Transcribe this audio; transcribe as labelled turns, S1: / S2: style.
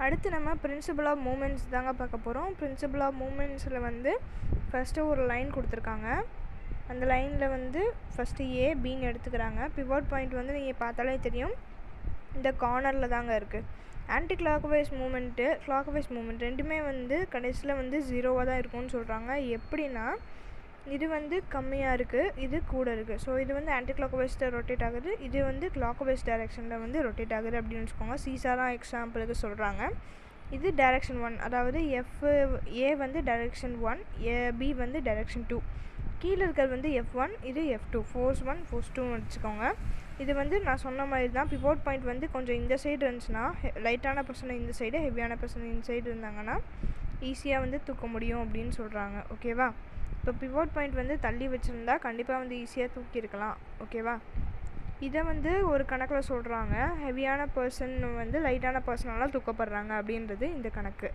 S1: அடுத்து நம்ம principal of moments தாங்க பார்க்க போகிறோம். பிரின்சிபல் ஆஃப் மூமெண்ட்ஸில் வந்து ஃபஸ்ட்டு ஒரு லைன் கொடுத்துருக்காங்க. அந்த லைனில் வந்து ஃபஸ்ட்டு ஏ பின்னு எடுத்துக்கிறாங்க. பிவோட் பாயிண்ட் வந்து நீங்கள் பார்த்தாலே தெரியும், இந்த கார்னரில் தாங்க இருக்குது. Anti clockwise moment clockwise moment ரெண்டுமே வந்து கடைசியில் வந்து 0வாக தான் இருக்கும்னு சொல்கிறாங்க. எப்படின்னா இது வந்து கம்மியாக இருக்குது, இது கூட இருக்குது. ஸோ இது வந்து ஆன்டி கிளாக்வைஸில் ரொட்டேட் ஆகுது, இது வந்து கிளாக்வைஸ் டைரெக்ஷனில் வந்து ரொட்டேட் ஆகுது அப்படின்னு வச்சுக்கோங்க. சீசாராக எக்ஸாம்பிளுக்கு சொல்கிறாங்க. இது டைரெக்ஷன் 1, அதாவது ஏ வந்து டைரெக்ஷன் 1, பி வந்து டைரெக்ஷன் 2. கீழே இருக்கிறது வந்து F1, இது F2, ஃபோர்ஸ் 1 ஃபோர்ஸ் 2ன்னு வச்சுக்கோங்க. இது வந்து நான் சொன்ன மாதிரி தான். பிவோட் பாயிண்ட் வந்து கொஞ்சம் இந்த சைடு இருந்துச்சுன்னா, லைட்டான பர்சன் இந்த சைடு, ஹெவியான பர்சன் இந்த சைடு இருந்தாங்கன்னா ஈஸியாக வந்து தூக்க முடியும் அப்படின்னு சொல்கிறாங்க. ஓகேவா? இப்போ பிவோட் பாயிண்ட் வந்து தள்ளி வச்சுருந்தா கண்டிப்பாக வந்து ஈஸியாக தூக்கியிருக்கலாம். ஓகேவா? இதை வந்து ஒரு கணக்கில் சொல்கிறாங்க. ஹெவியான பர்சன் வந்து லைட்டான பர்சனெல்லாம் தூக்கப்படுறாங்க அப்படின்றது இந்த கணக்கு.